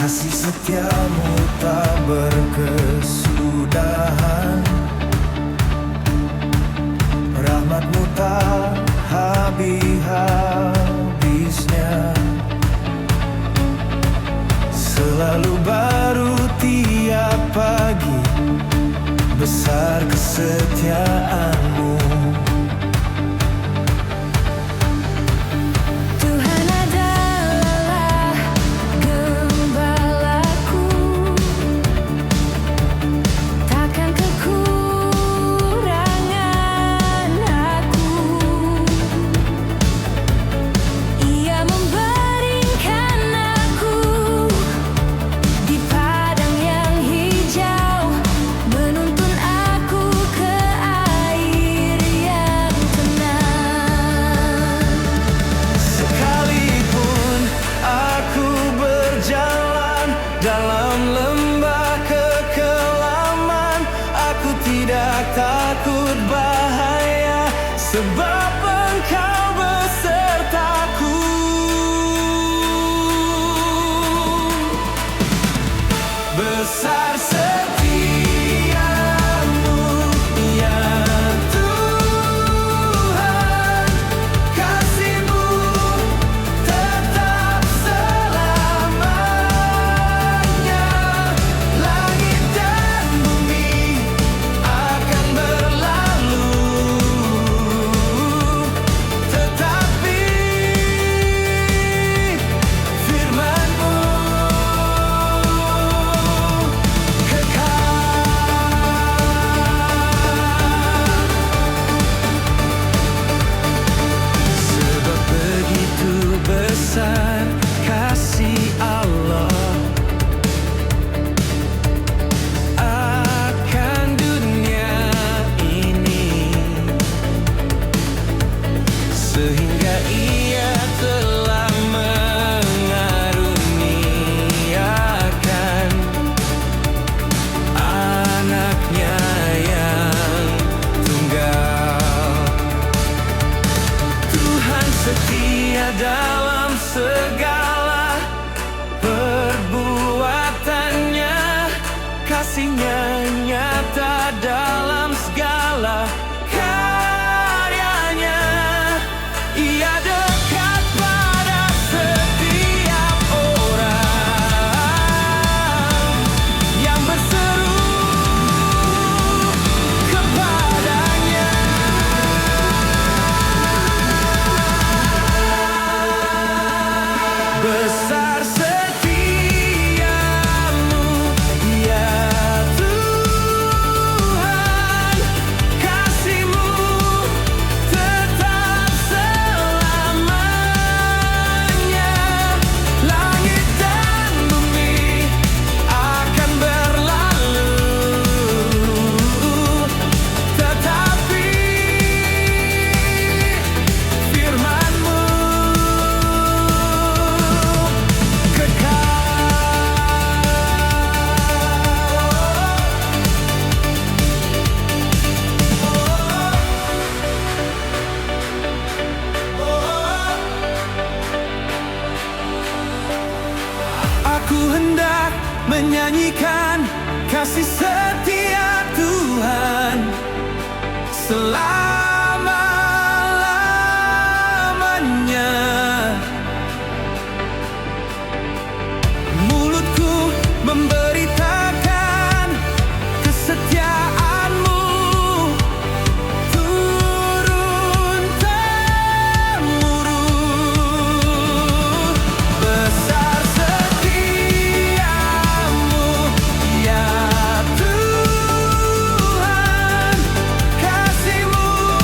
Kasih setiamu tak berkesudahan, rahmatmu tak habis-habisnya. Selalu baru tiap pagi, besar kesetiaanmu. Dalam lembah kekelaman, aku tidak takut bahaya, sebab Engkau besertaku. Besar setiamu, ya Tuhan, kasih-Mu tetap selamanya. Langit dan bumi akan berlalu, tetapi firman-Mu sebab begitu besar kasih Allah akan dunia ini, sehingga Ia telah mengaruniakan anaknya yang tunggal. Tuhan setia dalam segala perbuatannya, kasih-Nya nyata dalam segala karyanya. Ia dekat pada setiap orang yang berseru kepadanya. Besar setiamu, ya Tuhan, kasih-Mu tetap selamanya. Langit dan bumi akan berlalu, tetapi firman-Mu Aku hendak menyanyikan kasih setia Tuhan selama-lamanya. Mulutku memberitakan kesetiaan-Mu turun-temurun. Besar setiamu, ya Tuhan, kasih-Mu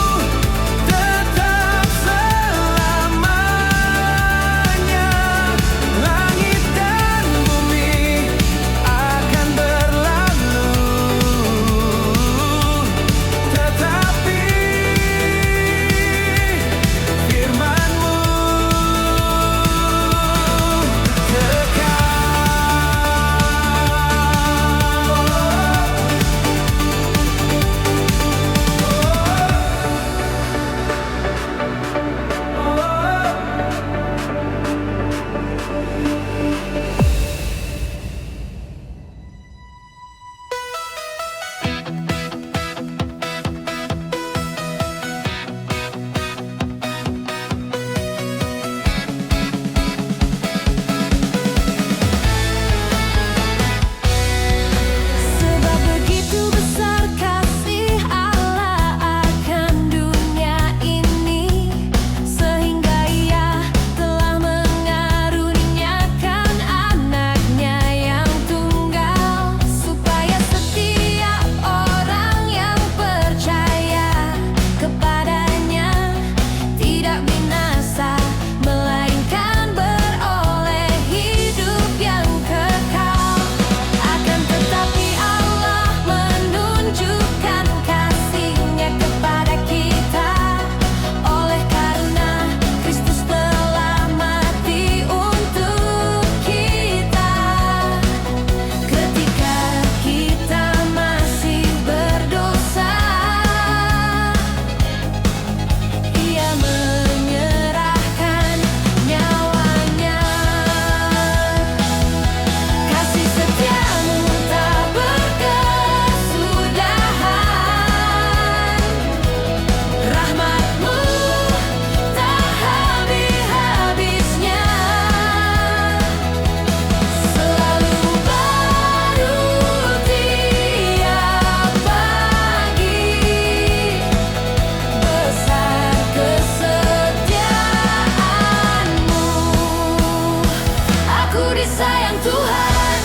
Aku disayang Tuhan,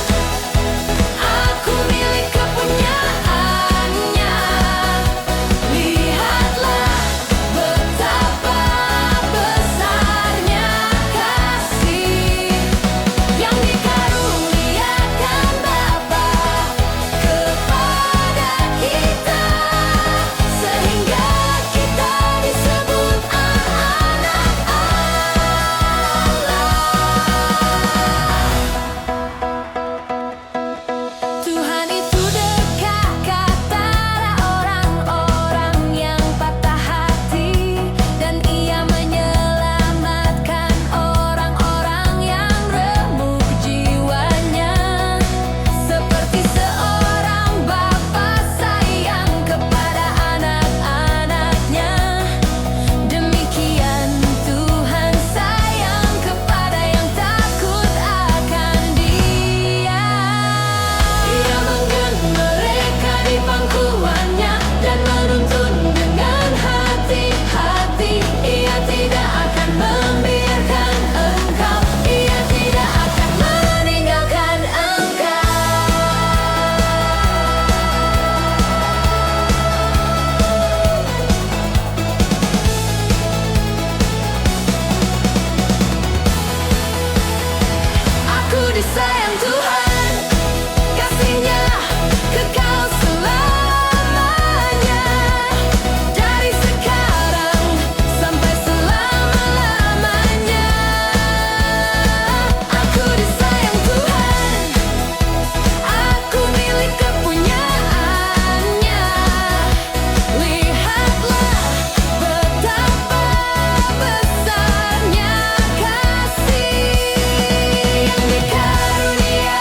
aku milik kepunyaannya. Lihatlah betapa besarnya kasih yang dikaruniakan Bapa kepada kita, sehingga kita disebut anak-anak Allah. Tuhan itu dekat kata orang-orang yang patah hati, dan Ia menyelamatkan orang-orang yang remuk jiwanya. Seperti seorang bapa sayang kepada anak-anaknya, demikian Tuhan sayang kepada yang takut akan Dia. Ia menggen mereka di pangkuannya dan menuntun dengan hati-hati. Ia tidak akan membiarkan engkau, Ia tidak akan meninggalkan engkau. Aku disayang Tuhan, kasih-Nya kekal selamanya. Dari sekarang sampai selama-lamanya. Aku disayang Tuhan, aku milik kepunyaannya. Lihatlah betapa besarnya kasih yang dikaruniakan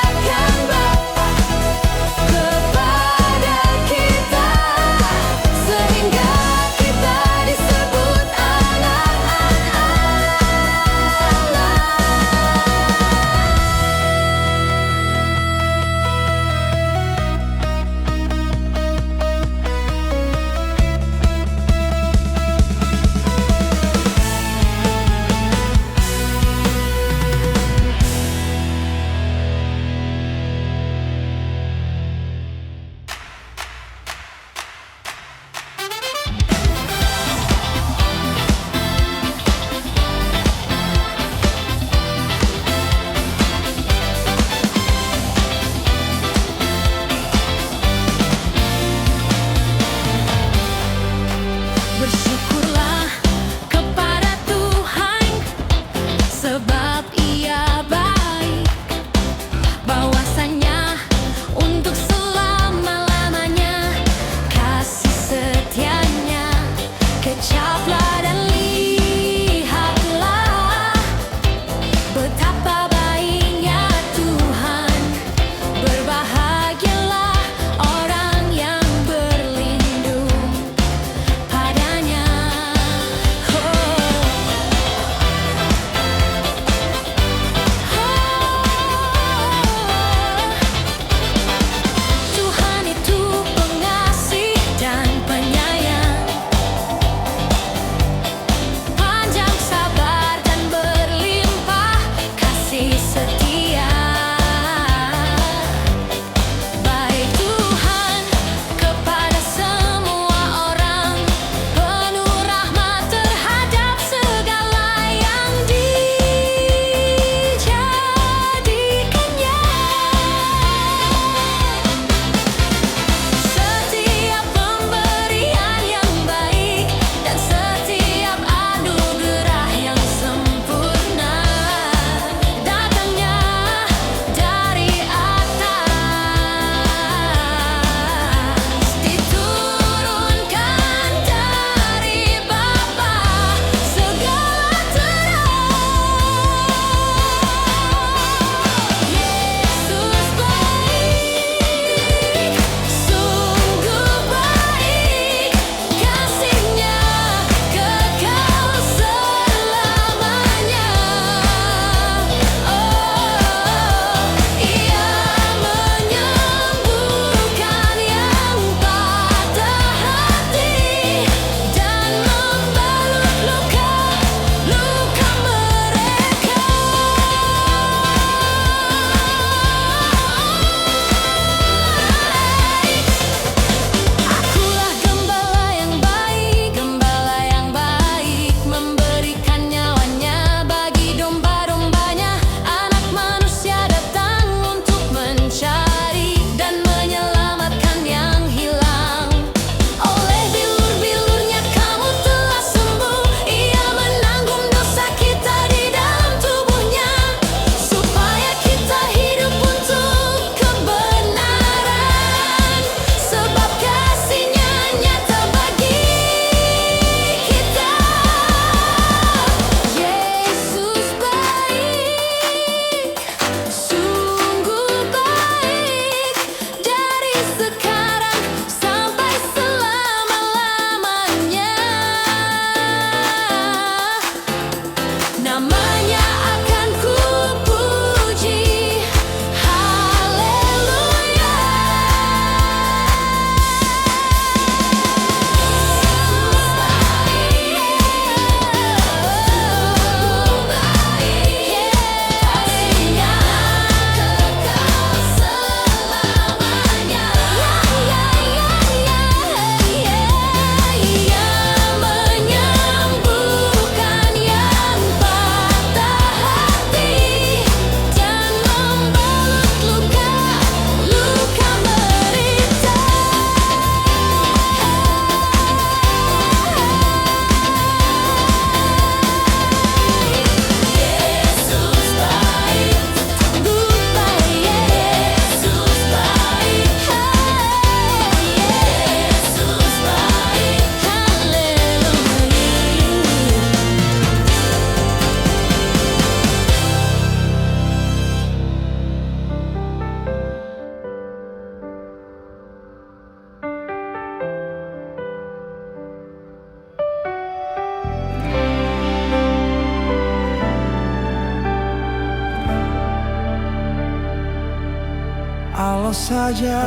Engkau saja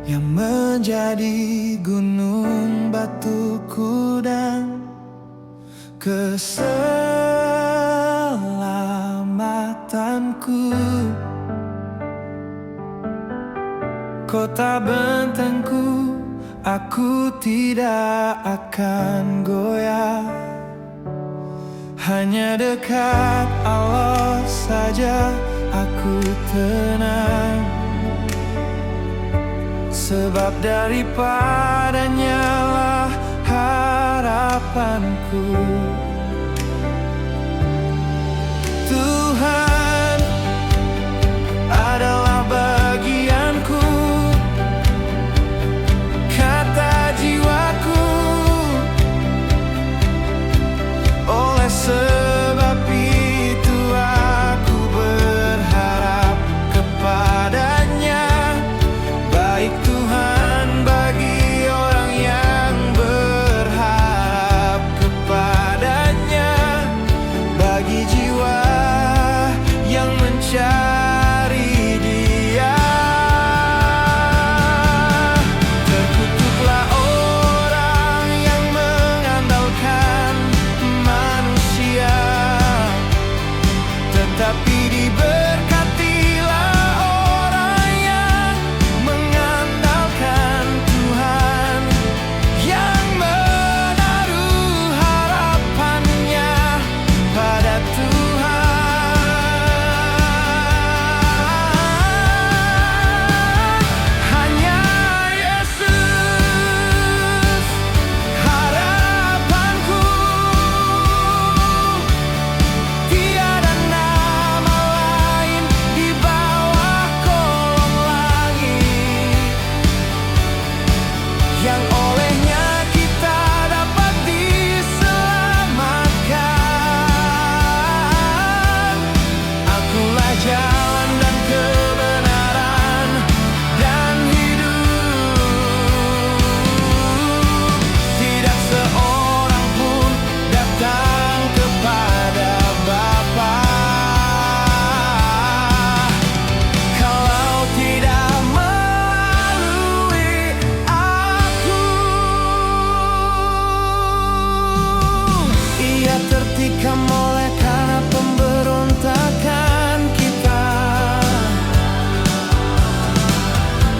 yang menjadi gunung batuku dan keselamatanku, kota bentengku, aku tidak akan goyah. Hanya dekat Allah saja aku tenang, sebab daripadanya lah harapanku. Tuhan adalah bagianku, kata jiwaku. Oleh sebab itu aku berharap kepadanya. Baik Tuhan bagi orang yang berharap kepadanya, bagi jiwa yang mencari Dia. Terkutuklah orang yang mengandalkan manusia, tetapi diberkatilah orang yang mengandalkan Tuhan, yang menaruh harapannya pada Tuhan. Hanya Yesus harapanku, tiada nama lain di bawah kolong langit yang olehnya kita dapat diselamatkan. Akulah jalan dan kebenaran dan hidup. Tidak seorang pun datang kepada Bapa kalau tidak melalui aku. Ia tertikam oleh karena pemberontakan kita,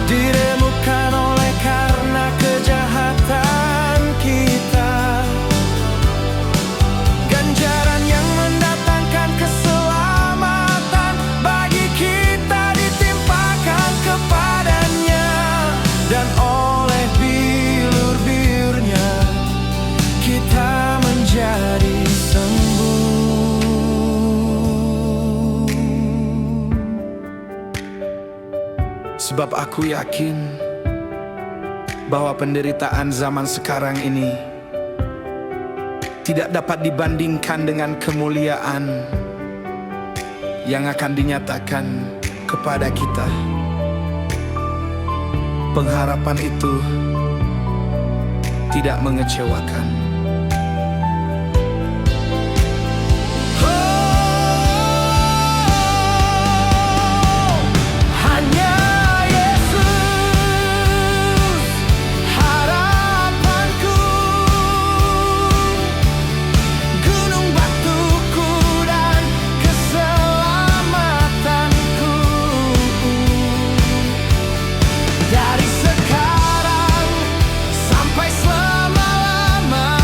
diremukkan oleh karena kejahatan kita. Ganjaran yang mendatangkan keselamatan bagi kita ditimpakan kepadanya, dan oleh bilur-bilurnya kita menjadi sembuh. Sebab aku yakin bahwa penderitaan zaman sekarang ini tidak dapat dibandingkan dengan kemuliaan yang akan dinyatakan kepada kita. Pengharapan itu tidak mengecewakan. Hanya Yesus harapanku, gunung batuku dan keselamatanku. Dari sekarang sampai selama-lamanya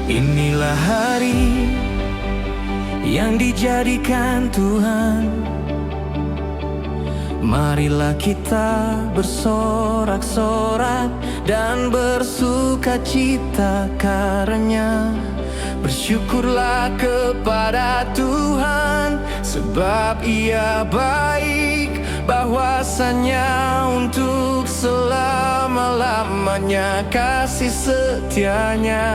Inilah hari yang dijadikan Tuhan. Marilah kita bersorak-sorak dan bersukacita karena bersyukurlah kepada Tuhan, sebab Ia baik, bahwasanya untuk selama-lamanya kasih setianya.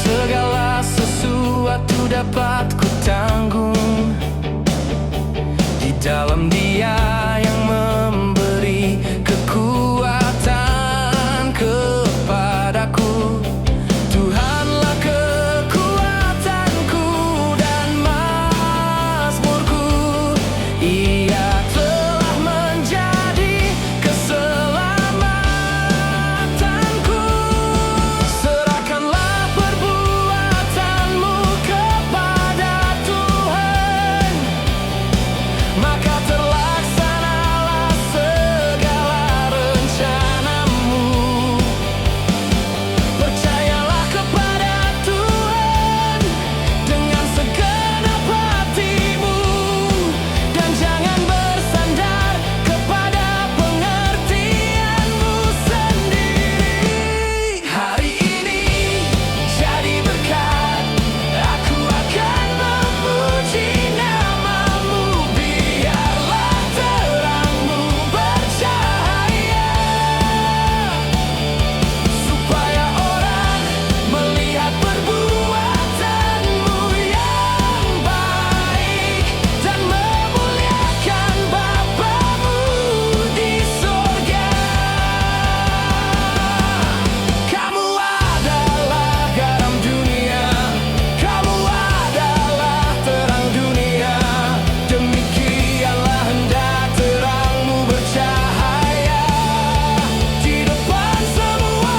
Segala sesuatu dapat ku tanggung di dalam Dia yang memberi kekuatan kepadaku. Tuhanlah kekuatanku dan mazmurku. Ia telah menjadi keselamatanku. Serahkanlah perbuatanmu kepada Tuhan, maka terlaksanalah segala rencanamu. Percayalah kepada Tuhan dengan segenap hatimu, dan jangan bersandar kepada pengertianmu sendiri. Hari ini jadi berkat, aku akan memuji namamu. Biarlah terangmu bercahaya, supaya orang melihat perbuatanmu yang baik dan memuliakan Bapamu di sorga. Kamu adalah garam dunia, kamu adalah terang dunia. Demikianlah hendak terangmu bercahaya di depan semua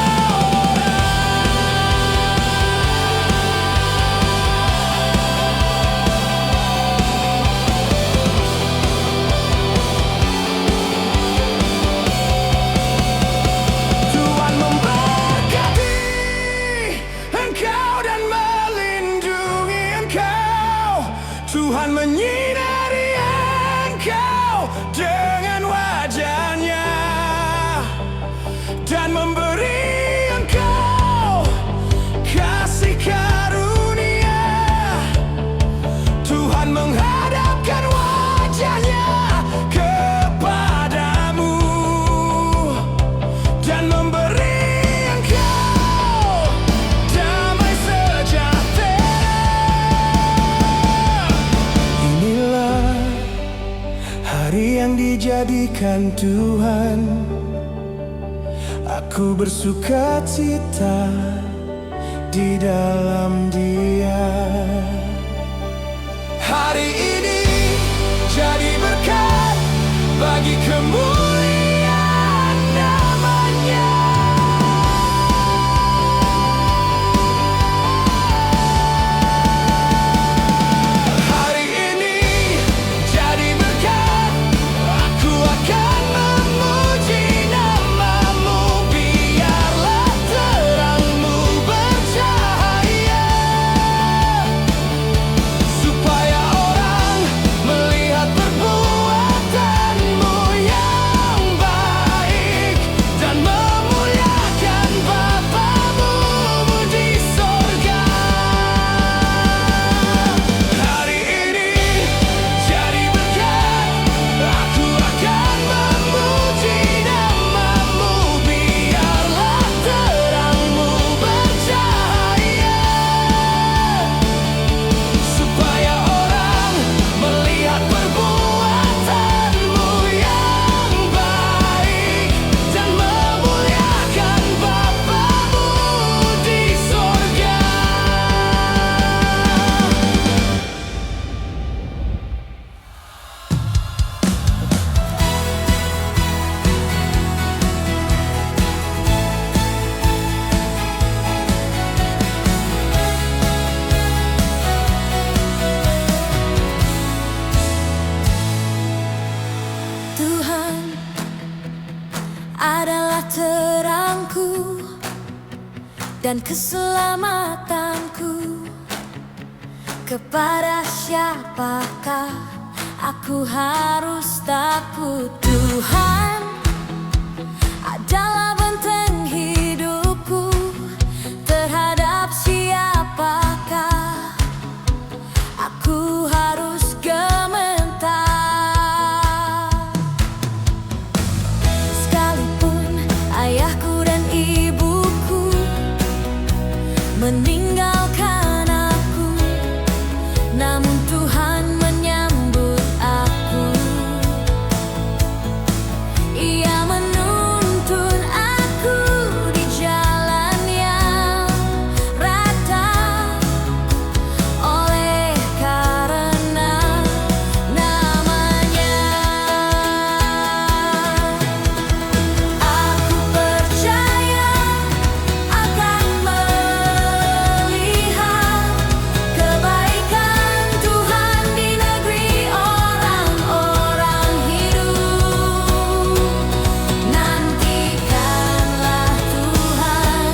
Tuhan memberkati engkau dan melindungi engkau. Tuhan menyinari engkau dengan wajah-Nya dan memberi engkau kasih karunia. Tuhan menghadapkan wajah-Nya kepadamu dan memberi engkau damai sejahtera. Inilah hari yang dijadikan Tuhan, aku bersukacita di dalam Dia. Hari ini jadi berkat bagi kemuliaan namanya. Hari ini jadi berkat, aku akan memuji namamu. Biarlah terangmu bercahaya, supaya orang melihat perbuatanmu yang terangku dan keselamatanku. Kepada siapakah aku harus takut? Tuhan adalah benteng hidupku. Terhadap siapakah aku harus gementar? Sekalipun ayahku dan ibuku meninggalkan aku, namun Tuhan menyambut aku. Ia menuntun aku di jalan yang rata. Oleh karena namanya, aku percaya akan melihat kebaikan Tuhan di negeri orang-orang hidup. Nantikanlah Tuhan,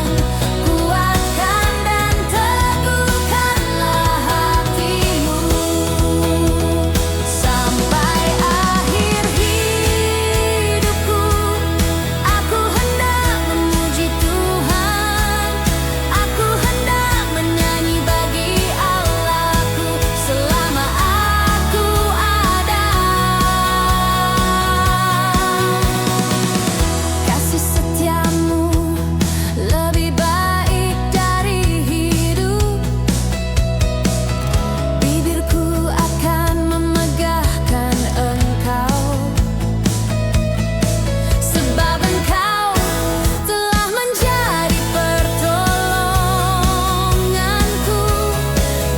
kuatkan dan teguhkanlah hatimu. Sampai akhir hidupku, aku hendak memuji Tuhan. Aku hendak menyanyi bagi Allahku selama aku ada. Kasih setiamu lebih baik dari hidup. Bibirku akan memegahkan Engkau, sebab Engkau telah menjadi pertolonganku.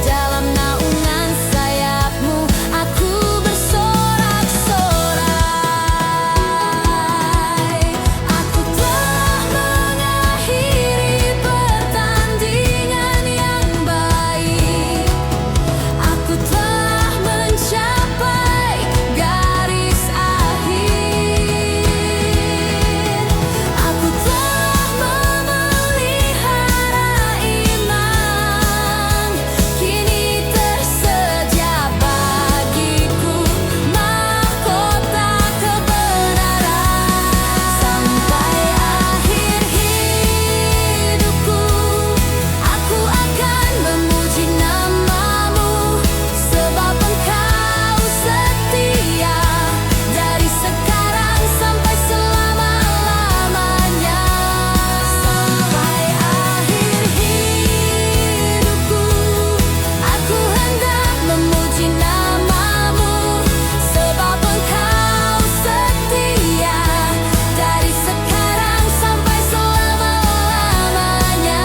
Dalam naungan sayap-Mu aku bersorak-sorai. Aku telah mengakhiri pertandingan yang baik. Aku telah mencapai garis akhir. Aku telah memelihara iman. Kini tersedia bagiku mahkota kebenaran. Sampai akhir hidupku, aku akan memuji nama-Mu, sebab Engkau setia dari sekarang sampai selama-lamanya. Sampai akhir hidupku, aku hendak memuji nama-Mu, sebab Engkau setia dari sekarang sampai selama-lamanya.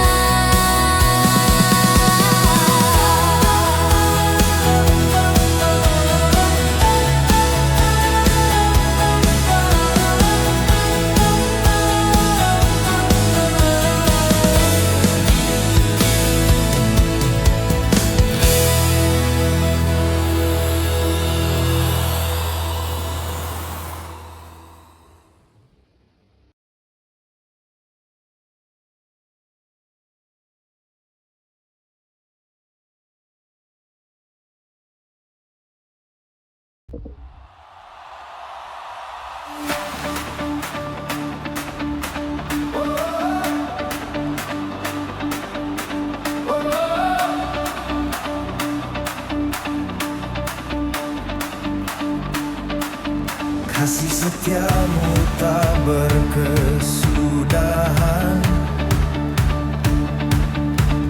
Kasih setiamu tak berkesudahan,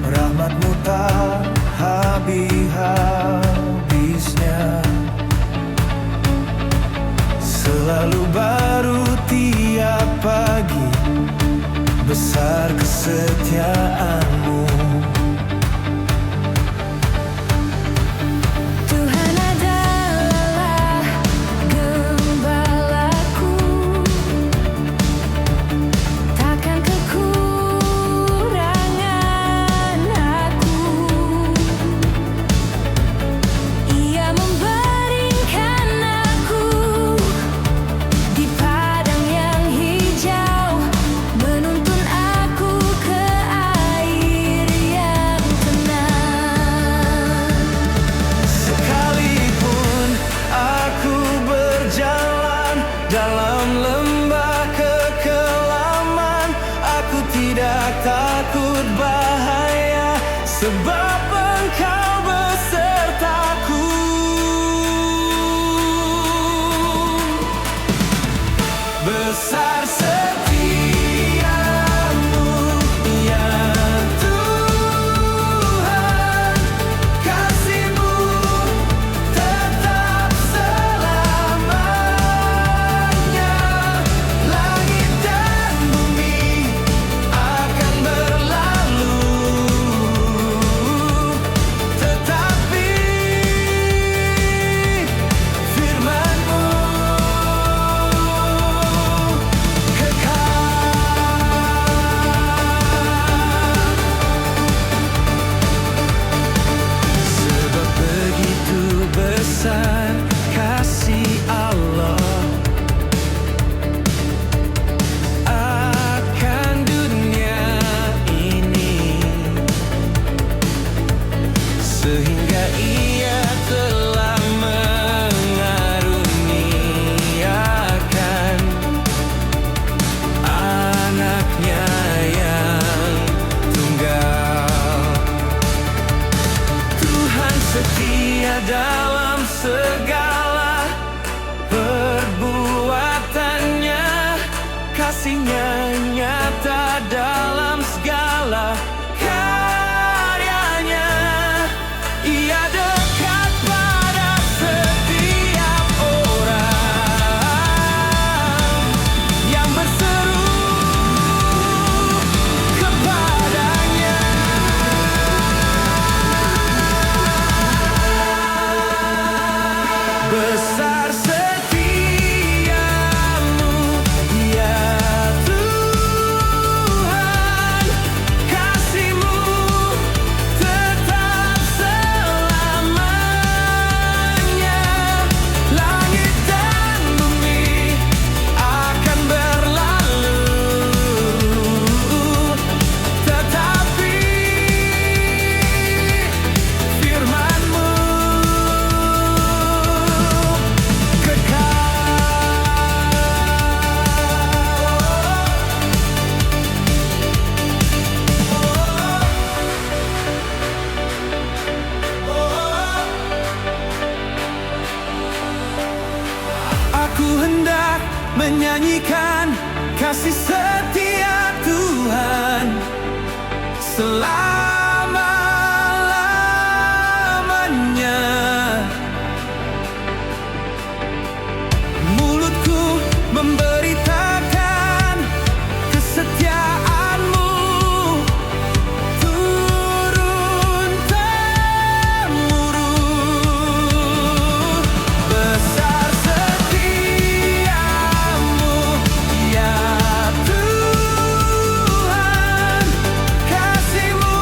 rahmat-Mu tak habis-habisnya. Selalu baru tiap pagi, besar kesetiaan-Mu. Tuhan adalah gembalaku, takkan kekurangan aku. Ia membaringkan aku di padang yang hijau. sebab Engkau besertaku. Besar setiamu ya Tuhan, kasih-Mu tetap selamanya. Langit dan bumi akan berlalu, tetapi firman-Mu sebab begitu besar kasih Allah akan dunia ini, sehingga Ia telah mengaruniakan anaknya yang tunggal. Tuhan setia dalam segala perbuatannya, kasih-Nya nyata dalam segala karyanya. Ia dekat pada setiap orang yang berseru kepadanya. Besar setiamu ya Tuhan, kasih-Mu tetap selamanya. Langit dan bumi akan berlalu, tetapi firman-Mu aku hendak menyanyikan kasih setia Tuhan selama-lamanya. Mulutku memberitakan kesetiaan-Mu turun-temurun. Besar setiamu ya Tuhan, kasih-Mu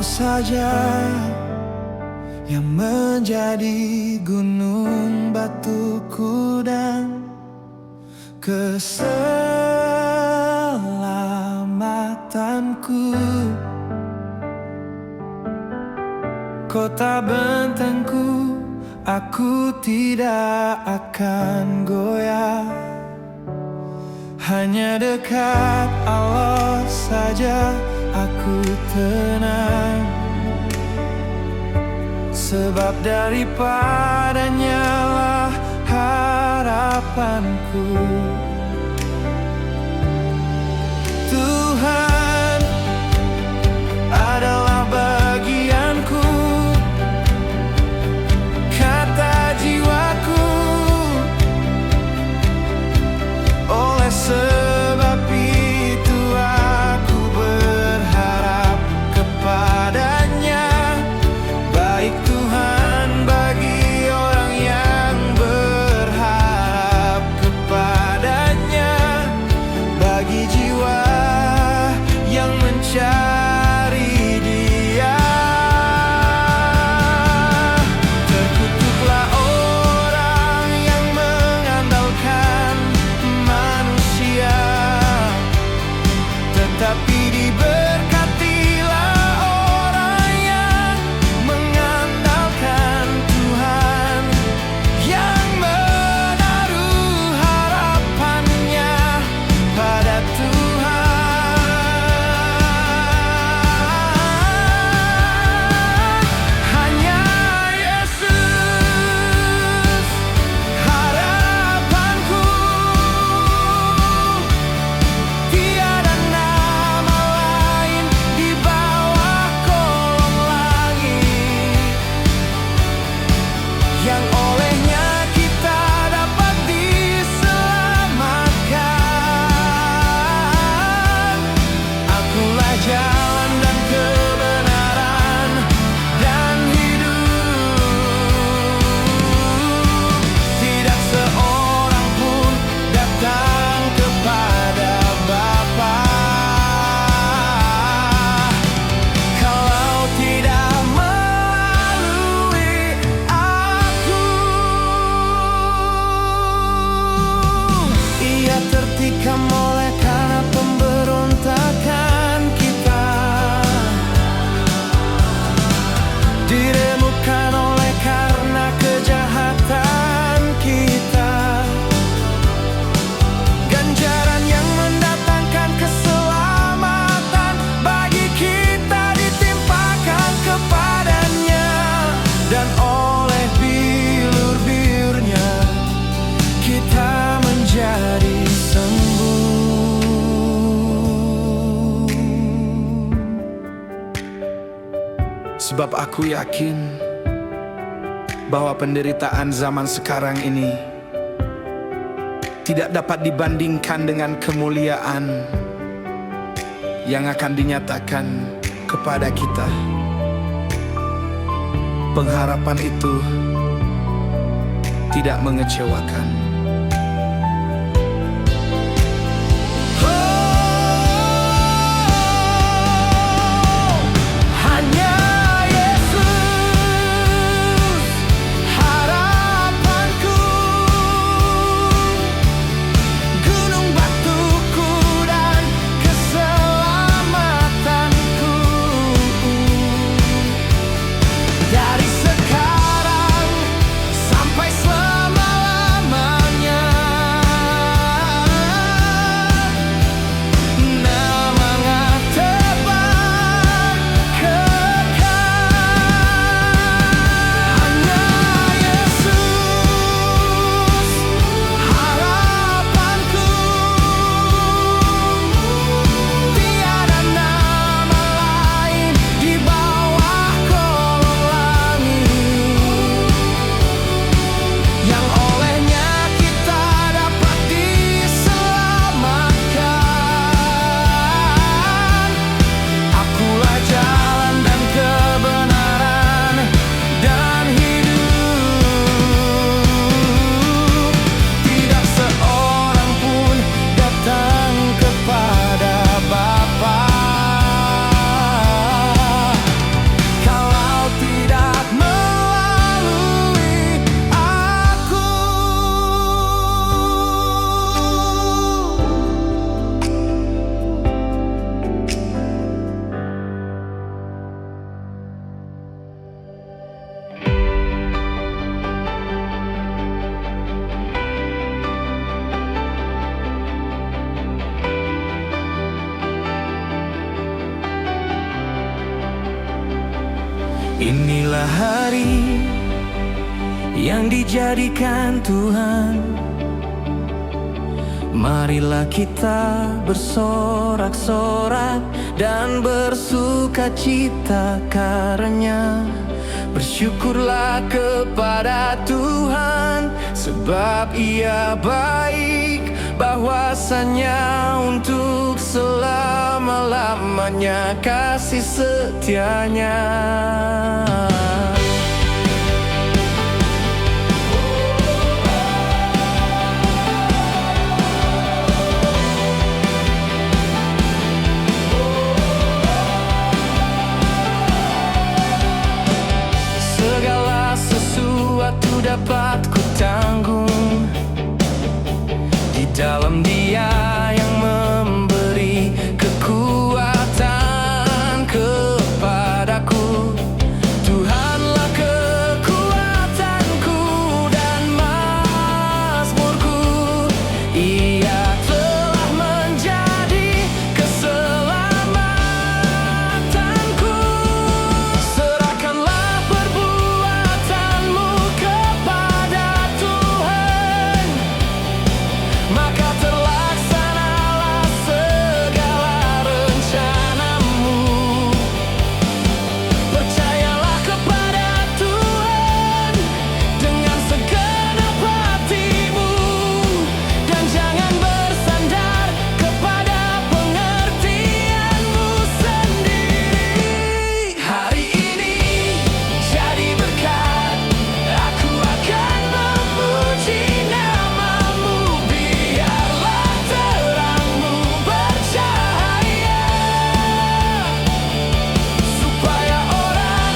saja yang menjadi gunung batuku dan keselamatanku. Kota bentengku, aku tidak akan goyah. Hanya dekat Allah saja aku tenang. Sebab daripadanya lah harapanku. Tuhan adalah bagianku, kata jiwaku. Oleh sebab itu aku berharap kepadanya. Baik Tuhan bagi orang yang berharap kepadanya, bagi jiwa yang mencari Dia. Terkutuklah orang yang mengandalkan manusia, tetapi diberkatilah orang yang mengandalkan Tuhan, yang menaruh harapannya pada Tuhan. Hanya Yesus harapanku, tiada nama lain di bawah kolong langit yang olehnya kita dapat diselamatkan. Akulah jalan dan kebenaran dan hidup. Tidak seorang pun datang kepada Bapa kalau tidak melalui aku. Ia tertikam oleh karena pemberontakan kita, diremukkan oleh karena kejahatan kita. Ganjaran yang mendatangkan keselamatan bagi kita ditimpakan kepadanya, dan oleh bilur-bilurnya kita menjadi sembuh. Sebab aku yakin bahwa penderitaan zaman sekarang ini tidak dapat dibandingkan dengan kemuliaan yang akan dinyatakan kepada kita. Pengharapan itu tidak mengecewakan. Hanya Yesus harapanku, gunung batuku dan keselamatanku. Dari sekarang sampai selama-lamanya Inilah hari yang dijadikan Tuhan. Marilah kita bersorak-sorak dan bersukacita karena bersyukurlah kepada Tuhan, sebab Ia baik, bahwasanya untuk selama-lamanya kasih setianya. Segala sesuatu dapat ku tanggung di dalam Dia yang memberi kekuatan kepadaku. Tuhanlah kekuatanku dan mazmurku. Ia telah menjadi keselamatanku. Serahkanlah perbuatanmu kepada Tuhan, maka terlaksanalah segala rencanamu. Percayalah kepada Tuhan dengan segenap hatimu, dan jangan bersandar kepada pengertianmu sendiri. Hari ini jadi berkat, aku akan memuji namamu. Biarlah terangmu bercahaya, supaya orang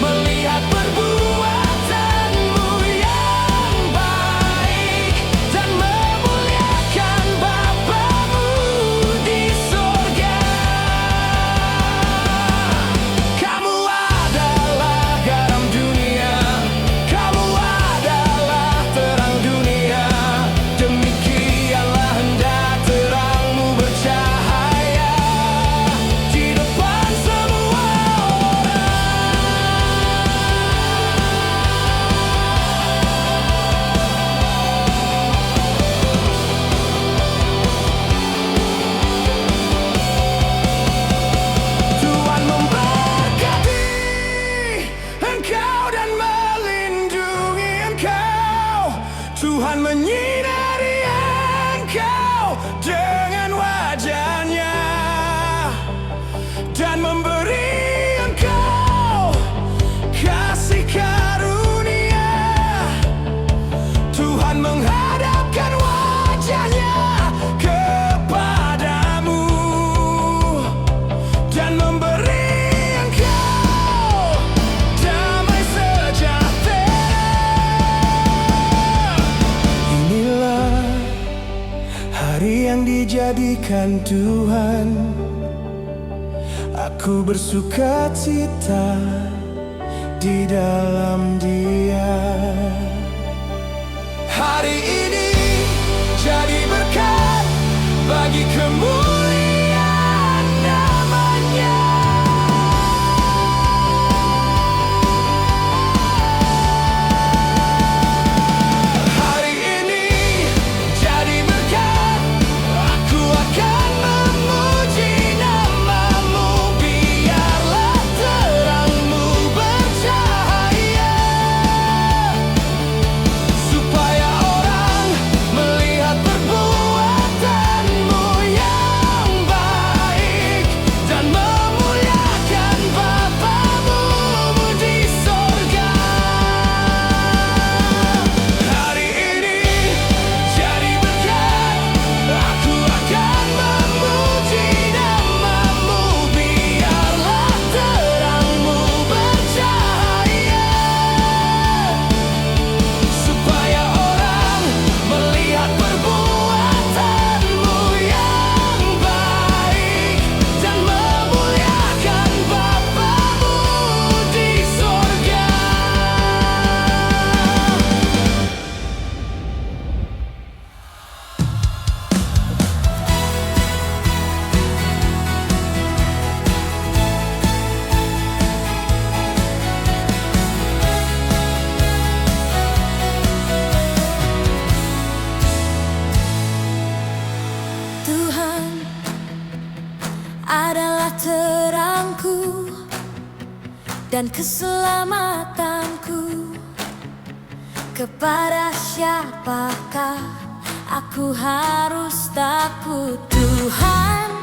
melihat perbuatanmu yang baik dan memuliakan Bapamu di sorga. Kamu adalah garam dunia, kamu adalah terang dunia. Demikianlah hendak terangmu bercahaya di depan semua Tuhan memberkati engkau dan melindungi engkau. Tuhan menyinari engkau dengan wajah-Nya dan memberi engkau kasih karunia. Tuhan menghadapkan wajah-Nya kepadamu dan memberi engkau damai sejahtera. Inilah hari yang dijadikan Tuhan, aku bersukacita di dalam Dia. Hari ini jadi berkat bagi kemuliaan namanya. Hari ini jadi berkat, aku akan memuji namamu. Biarlah terangmu bercahaya, dan keselamatanku. Kepada siapakah aku harus takut? Tuhan,